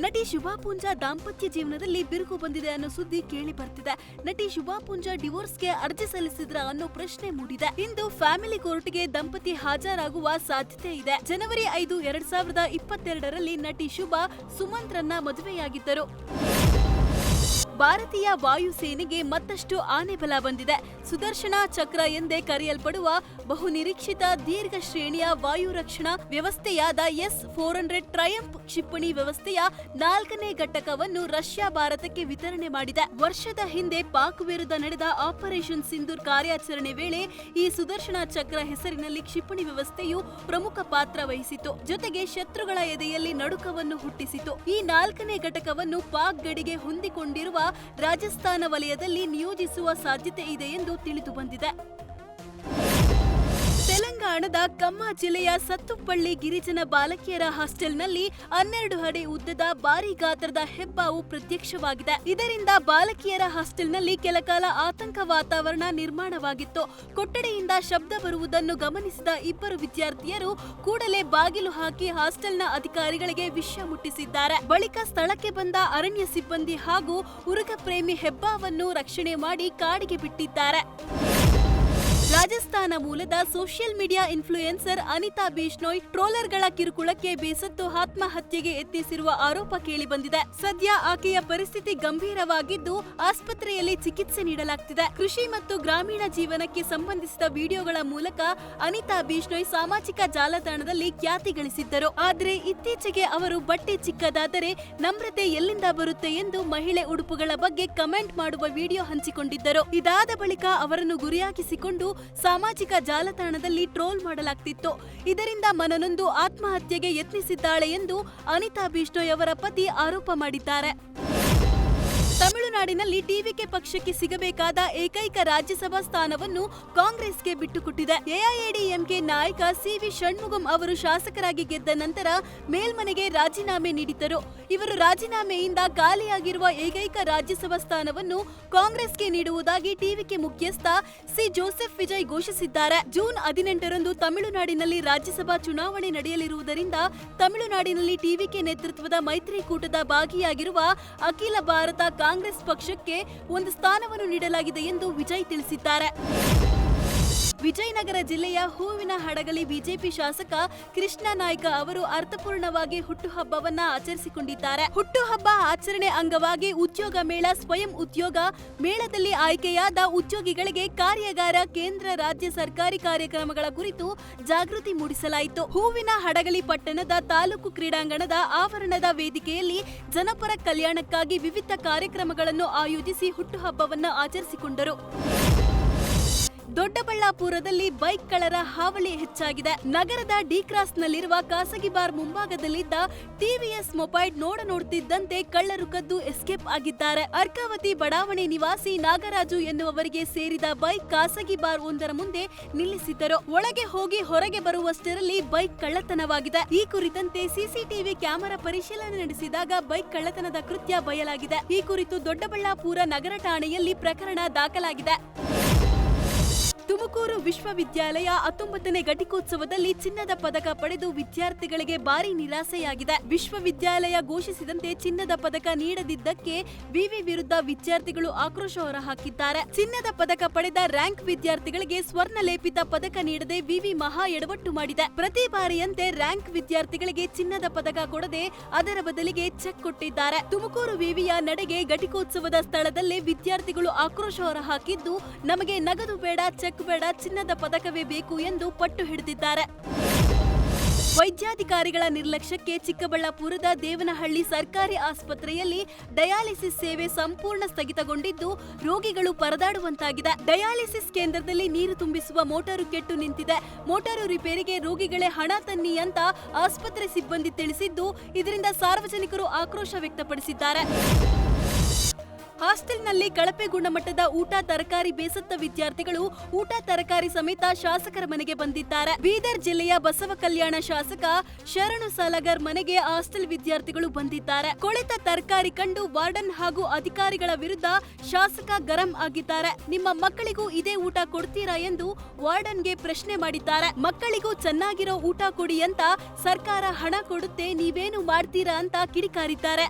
ನಟಿ ಶುಭಾ ಪೂಂಜಾ ದಾಂಪತ್ಯ ಜೀವನದಲ್ಲಿ ಬಿರುಕು ಬಂದಿದೆ ಅನ್ನೋ ಸುದ್ದಿ ಕೇಳಿ ಬರ್ತಿದೆ. ನಟಿ ಶುಭಾ ಪೂಂಜಾ ಡಿವೋರ್ಸ್ಗೆ ಅರ್ಜಿ ಸಲ್ಲಿಸಿದ್ರ ಅನ್ನೋ ಪ್ರಶ್ನೆ ಮೂಡಿದೆ. ಇಂದು ಫ್ಯಾಮಿಲಿ ಕೋರ್ಟ್ಗೆ ದಂಪತಿ ಹಾಜರಾಗುವ ಸಾಧ್ಯತೆ ಇದೆ. ಜನವರಿ 5, 2022ರಲ್ಲಿ ನಟಿ ಶುಭಾ ಸುಮಂತ್ರನ್ನ ಮದುವೆಯಾಗಿದ್ದರು. ಭಾರತೀಯ ವಾಯುಸೇನೆಗೆ ಮತ್ತಷ್ಟು ಆನೆಬಲ ಬಂದಿದೆ. ಸುದರ್ಶನ ಚಕ್ರ ಎಂದೇ ಕರೆಯಲ್ಪಡುವ ಬಹುನಿರೀಕ್ಷಿತ ದೀರ್ಘ ಶ್ರೇಣಿಯ ವಾಯು ರಕ್ಷಣಾ ವ್ಯವಸ್ಥೆಯಾದ S-400 ಟ್ರಯಂಫ್ ಕ್ಷಿಪಣಿ ವ್ಯವಸ್ಥೆಯ 4ನೇ ಘಟಕವನ್ನು ರಷ್ಯಾ ಭಾರತಕ್ಕೆ ವಿತರಣೆ ಮಾಡಿದೆ. ವರ್ಷದ ಹಿಂದೆ ಪಾಕ್ ವಿರುದ್ಧ ನಡೆದ ಆಪರೇಷನ್ ಸಿಂಧೂರ್ ಕಾರ್ಯಾಚರಣೆ ವೇಳೆ ಈ ಸುದರ್ಶನ ಚಕ್ರ ಹೆಸರಿನಲ್ಲಿ ಕ್ಷಿಪಣಿ ವ್ಯವಸ್ಥೆಯು ಪ್ರಮುಖ ಪಾತ್ರ ವಹಿಸಿತು. ಜೊತೆಗೆ ಶತ್ರುಗಳ ಎದೆಯಲ್ಲಿ ನಡುಕವನ್ನು ಹುಟ್ಟಿಸಿತು. ಈ 4ನೇ ಘಟಕವನ್ನು ಪಾಕ್ ಗಡಿಗೆ ಹೊಂದಿಕೊಂಡಿರುವ ರಾಜಸ್ಥಾನ ವಲಯದಲ್ಲಿ ನಿಯೋಜಿಸುವ ಸಾಧ್ಯತೆ ಇದೆ ಎಂದು ತಿಳಿದು ಬಂದಿದೆ. ತೆಲಂಗಾಣದ ಕಮ್ಮ ಜಿಲ್ಲೆಯ ಸತ್ತುಪಳ್ಳಿ ಗಿರಿಜನ ಬಾಲಕಿಯರ ಹಾಸ್ಟೆಲ್ನಲ್ಲಿ 12 ಅಡಿ ಉದ್ದದ ಭಾರಿ ಗಾತ್ರದ ಹೆಬ್ಬಾವು ಪ್ರತ್ಯಕ್ಷವಾಗಿದೆ. ಇದರಿಂದ ಬಾಲಕಿಯರ ಹಾಸ್ಟೆಲ್ನಲ್ಲಿ ಕೆಲಕಾಲ ಆತಂಕ ವಾತಾವರಣ ನಿರ್ಮಾಣವಾಗಿತ್ತು. ಕೊಠಡಿಯಿಂದ ಶಬ್ದ ಬರುವುದನ್ನು ಗಮನಿಸಿದ 2 ವಿದ್ಯಾರ್ಥಿಯರು ಕೂಡಲೇ ಬಾಗಿಲು ಹಾಕಿ ಹಾಸ್ಟೆಲ್ನ ಅಧಿಕಾರಿಗಳಿಗೆ ವಿಷಯ ಮುಟ್ಟಿಸಿದ್ದಾರೆ. ಬಳಿಕ ಸ್ಥಳಕ್ಕೆ ಬಂದ ಅರಣ್ಯ ಸಿಬ್ಬಂದಿ ಹಾಗೂ ಉರುಗ ಪ್ರೇಮಿ ಹೆಬ್ಬಾವನ್ನು ರಕ್ಷಣೆ ಮಾಡಿ ಕಾಡಿಗೆ ಬಿಟ್ಟಿದ್ದಾರೆ. ರಾಜಸ್ಥಾನ ಮೂಲದ social media influencer Anita Bishnoi ಟ್ರೋಲರ್ಗಳ ಕಿರುಕುಳಕ್ಕೆ ಬೇಸತ್ತು ಆತ್ಮಹತ್ಯೆಗೆ ಯತ್ನಿಸಿರುವ ಆರೋಪ ಕೇಳಿಬಂದಿದೆ. ಸದ್ಯ ಆಕೆಯ ಪರಿಸ್ಥಿತಿ ಗಂಭೀರವಾಗಿದ್ದು ಆಸ್ಪತ್ರೆಯಲ್ಲಿ ಚಿಕಿತ್ಸೆ ನೀಡಲಾಗುತ್ತಿದೆ. ಕೃಷಿ ಮತ್ತು ಗ್ರಾಮೀಣ ಜೀವನಕ್ಕೆ ಸಂಬಂಧಿಸಿದ ವಿಡಿಯೋಗಳ ಮೂಲಕ ಅನಿತಾ ಬಿಷ್ಣೋಯ್ ಸಾಮಾಜಿಕ ಜಾಲತಾಣದಲ್ಲಿ ಖ್ಯಾತಿ ಗಳಿಸಿದ್ದರು. ಆದರೆ ಇತ್ತೀಚೆಗೆ ಅವರು ಬಟ್ಟೆ ಚಿಕ್ಕದಾದರೆ ನಮ್ರತೆ ಎಲ್ಲಿಂದ ಬರುತ್ತೆ ಎಂದು ಮಹಿಳೆ ಉಡುಪುಗಳ ಬಗ್ಗೆ ಕಮೆಂಟ್ ಮಾಡುವ ವಿಡಿಯೋ ಹಂಚಿಕೊಂಡಿದ್ದರು. ಇದಾದ ಬಳಿಕ ಅವರನ್ನು ಗುರಿಯಾಗಿಸಿಕೊಂಡು ಸಾಮಾಜಿಕ ಜಾಲತಾಣದಲ್ಲಿ ಟ್ರೋಲ್ ಮಾಡಲಾಗ್ತಿತ್ತು. ಇದರಿಂದ ಮನನೊಂದು ಆತ್ಮಹತ್ಯೆಗೆ ಯತ್ನಿಸಿದ್ದಾಳೆ ಎಂದು ಅನಿತಾ ಬಿಷ್ಣೋಯ್ ಅವರ ಪತಿ ಆರೋಪ ಮಾಡಿದ್ದಾರೆ. ತಮಿಳುನಾಡಿನಲ್ಲಿ ಟಿವಿಕೆ ಪಕ್ಷಕ್ಕೆ ಸಿಗಬೇಕಾದ ಏಕೈಕ ರಾಜ್ಯಸಭಾ ಸ್ಥಾನವನ್ನು ಕಾಂಗ್ರೆಸ್ಗೆ ಬಿಟ್ಟುಕೊಟ್ಟಿದೆ. ಎಐಎಡಿಎಂಕೆ ನಾಯಕ ಸಿ.ವಿ. ಷಣ್ಮುಗಂ ಅವರು ಶಾಸಕರಾಗಿ ಗೆದ್ದ ನಂತರ ಮೇಲ್ಮನೆಗೆ ರಾಜೀನಾಮೆ ನೀಡಿದ್ದರು. ಇವರು ರಾಜೀನಾಮೆಯಿಂದ ಖಾಲಿಯಾಗಿರುವ ಏಕೈಕ ರಾಜ್ಯಸಭಾ ಸ್ಥಾನವನ್ನು ಕಾಂಗ್ರೆಸ್ಗೆ ನೀಡುವುದಾಗಿ ಟಿವಿಕೆ ಮುಖ್ಯಸ್ಥ ಸಿ. ಜೋಸೆಫ್ ವಿಜಯ್ ಘೋಷಿಸಿದ್ದಾರೆ. ಜೂನ್ 18ರಂದು ತಮಿಳುನಾಡಿನಲ್ಲಿ ರಾಜ್ಯಸಭಾ ಚುನಾವಣೆ ನಡೆಯಲಿರುವುದರಿಂದ ತಮಿಳುನಾಡಿನಲ್ಲಿ ಟಿವಿಕೆ ನೇತೃತ್ವದ ಮೈತ್ರಿಕೂಟದ ಭಾಗಿಯಾಗಿರುವ ಅಖಿಲ ಭಾರತ ಕಾಂಗ್ರೆಸ್ ಪಕ್ಷಕ್ಕೆ ಒಂದು ಸ್ಥಾನವನ್ನು ನೀಡಲಾಗಿದೆ ಎಂದು ವಿಜಯ್ ತಿಳಿಸಿದ್ದಾರೆ. ವಿಜಯನಗರ ಜಿಲ್ಲೆಯ ಹೂವಿನ ಹಡಗಲಿ ಬಿಜೆಪಿ ಶಾಸಕ ಕೃಷ್ಣ ನಾಯ್ಕ ಅವರು ಅರ್ಥಪೂರ್ಣವಾಗಿ ಹುಟ್ಟುಹಬ್ಬವನ್ನ ಆಚರಿಸಿಕೊಂಡಿದ್ದಾರೆ. ಹುಟ್ಟುಹಬ್ಬ ಆಚರಣೆ ಅಂಗವಾಗಿ ಉದ್ಯೋಗ ಮೇಳ, ಸ್ವಯಂ ಉದ್ಯೋಗ ಮೇಳದಲ್ಲಿ ಆಯ್ಕೆಯಾದ ಉದ್ಯೋಗಿಗಳಿಗೆ ಕಾರ್ಯಾಗಾರ, ಕೇಂದ್ರ ರಾಜ್ಯ ಸರ್ಕಾರಿ ಕಾರ್ಯಕ್ರಮಗಳ ಕುರಿತು ಜಾಗೃತಿ ಮೂಡಿಸಲಾಯಿತು. ಹೂವಿನ ಹಡಗಲಿ ಪಟ್ಟಣದ ತಾಲೂಕು ಕ್ರೀಡಾಂಗಣದ ಆವರಣದ ವೇದಿಕೆಯಲ್ಲಿ ಜನಪರ ಕಲ್ಯಾಣಕ್ಕಾಗಿ ವಿವಿಧ ಕಾರ್ಯಕ್ರಮಗಳನ್ನು ಆಯೋಜಿಸಿ ಹುಟ್ಟುಹಬ್ಬವನ್ನು ಆಚರಿಸಿಕೊಂಡರು. ದೊಡ್ಡಬಳ್ಳಾಪುರದಲ್ಲಿ ಬೈಕ್ ಕಳ್ಳರ ಹಾವಳಿ ಹೆಚ್ಚಾಗಿದೆ. ನಗರದ ಡಿ ಕ್ರಾಸ್ನಲ್ಲಿರುವ ಖಾಸಗಿ ಬಾರ್ ಮುಂಭಾಗದಲ್ಲಿದ್ದ ಟಿವಿಎಸ್ ಮೊಪೈಡ್ ನೋಡುತ್ತಿದ್ದಂತೆ ಕಳ್ಳರು ಕದ್ದು ಎಸ್ಕೇಪ್ ಆಗಿದ್ದಾರೆ. ಅರ್ಕಾವತಿ ಬಡಾವಣೆ ನಿವಾಸಿ ನಾಗರಾಜು ಎನ್ನುವವರಿಗೆ ಸೇರಿದ ಬೈಕ್ ಖಾಸಗಿ ಬಾರ್ ಒಂದರ ಮುಂದೆ ನಿಲ್ಲಿಸಿದ್ದರು. ಒಳಗೆ ಹೋಗಿ ಹೊರಗೆ ಬರುವಷ್ಟರಲ್ಲಿ ಬೈಕ್ ಕಳ್ಳತನವಾಗಿದೆ. ಈ ಕುರಿತಂತೆ ಸಿಸಿಟಿವಿ ಕ್ಯಾಮೆರಾ ಪರಿಶೀಲನೆ ನಡೆಸಿದಾಗ ಬೈಕ್ ಕಳ್ಳತನದ ಕೃತ್ಯ ಬಯಲಾಗಿದೆ. ಈ ಕುರಿತು ದೊಡ್ಡಬಳ್ಳಾಪುರ ನಗರ ಠಾಣೆಯಲ್ಲಿ ಪ್ರಕರಣ ದಾಖಲಾಗಿದೆ. ತುಮಕೂರು ವಿಶ್ವವಿದ್ಯಾಲಯ 19ನೇ ಘಟಿಕೋತ್ಸವದಲ್ಲಿ ಚಿನ್ನದ ಪದಕ ಪಡೆದು ವಿದ್ಯಾರ್ಥಿಗಳಿಗೆ ಭಾರಿ ನಿರಾಸೆಯಾಗಿದೆ. ವಿಶ್ವವಿದ್ಯಾಲಯ ಘೋಷಿಸಿದಂತೆ ಚಿನ್ನದ ಪದಕ ನೀಡದಿದ್ದಕ್ಕೆ ವಿವಿ ವಿರುದ್ಧ ವಿದ್ಯಾರ್ಥಿಗಳು ಆಕ್ರೋಶ ಹೊರಹಾಕಿದ್ದಾರೆ. ಚಿನ್ನದ ಪದಕ ಪಡೆದ ರ್ಯಾಂಕ್ ವಿದ್ಯಾರ್ಥಿಗಳಿಗೆ ಸ್ವರ್ಣ ಲೇಪಿತ ಪದಕ ನೀಡದೆ ವಿವಿ ಮಹಾ ಎಡವಟ್ಟು ಮಾಡಿದೆ. ಪ್ರತಿ ಬಾರಿಯಂತೆ ರ್ಯಾಂಕ್ ವಿದ್ಯಾರ್ಥಿಗಳಿಗೆ ಚಿನ್ನದ ಪದಕ ಕೊಡದೆ ಅದರ ಬದಲಿಗೆ ಚೆಕ್ ಕೊಟ್ಟಿದ್ದಾರೆ. ತುಮಕೂರು ವಿವಿಯ ನಡೆಗೆ ಘಟಿಕೋತ್ಸವದ ಸ್ಥಳದಲ್ಲೇ ವಿದ್ಯಾರ್ಥಿಗಳು ಆಕ್ರೋಶ ಹೊರಹಾಕಿದ್ದು, ನಮಗೆ ನಗದು ಬೇಡ, ಚೆಕ್ ಬೇಡ, ಚಿನ್ನದ ಪದಕವೇ ಬೇಕು ಎಂದು ಪಟ್ಟು ಹಿಡಿದಿದ್ದಾರೆ. ವೈದ್ಯಾಧಿಕಾರಿಗಳ ನಿರ್ಲಕ್ಷ್ಯಕ್ಕೆ ಚಿಕ್ಕಬಳ್ಳಾಪುರದ ದೇವನಹಳ್ಳಿ ಸರ್ಕಾರಿ ಆಸ್ಪತ್ರೆಯಲ್ಲಿ ಡಯಾಲಿಸಿಸ್ ಸೇವೆ ಸಂಪೂರ್ಣ ಸ್ಥಗಿತಗೊಂಡಿದ್ದು ರೋಗಿಗಳು ಪರದಾಡುವಂತಾಗಿದೆ. ಡಯಾಲಿಸಿಸ್ ಕೇಂದ್ರದಲ್ಲಿ ನೀರು ತುಂಬಿಸುವ ಮೋಟಾರು ಕೆಟ್ಟು ನಿಂತಿದೆ. ಮೋಟಾರು ರಿಪೇರಿಗೆ ರೋಗಿಗಳೇ ಹಣ ತನ್ನಿ ಅಂತ ಆಸ್ಪತ್ರೆ ಸಿಬ್ಬಂದಿ ತಿಳಿಸಿದ್ದು, ಇದರಿಂದ ಸಾರ್ವಜನಿಕರು ಆಕ್ರೋಶ ವ್ಯಕ್ತಪಡಿಸಿದ್ದಾರೆ. ಹಾಸ್ಟೆಲ್ನಲ್ಲಿ ಕಳಪೆ ಗುಣಮಟ್ಟದ ಊಟ ತರಕಾರಿ ಬೇಸತ್ತ ವಿದ್ಯಾರ್ಥಿಗಳು ಊಟ ತರಕಾರಿ ಸಮೇತ ಶಾಸಕರ ಮನೆಗೆ ಬಂದಿದ್ದಾರೆ. ಬೀದರ್ ಜಿಲ್ಲೆಯ ಬಸವ ಕಲ್ಯಾಣ ಶಾಸಕ ಶರಣು ಸಾಲಗರ್ ಮನೆಗೆ ಹಾಸ್ಟೆಲ್ ವಿದ್ಯಾರ್ಥಿಗಳು ಬಂದಿದ್ದಾರೆ. ಕೊಳೆತ ತರಕಾರಿ ಕಂಡು ವಾರ್ಡನ್ ಹಾಗೂ ಅಧಿಕಾರಿಗಳ ವಿರುದ್ಧ ಶಾಸಕ ಗರಂ ಆಗಿದ್ದಾರೆ. ನಿಮ್ಮ ಮಕ್ಕಳಿಗೂ ಇದೇ ಊಟ ಕೊಡ್ತೀರಾ ಎಂದು ವಾರ್ಡನ್ಗೆ ಪ್ರಶ್ನೆ ಮಾಡಿದ್ದಾರೆ. ಮಕ್ಕಳಿಗೂ ಚೆನ್ನಾಗಿರೋ ಊಟ ಕೊಡಿ ಅಂತ ಸರ್ಕಾರ ಹಣ ಕೊಡುತ್ತೆ, ನೀವೇನು ಮಾಡ್ತೀರಾ ಅಂತ ಕಿಡಿಕಾರಿದ್ದಾರೆ.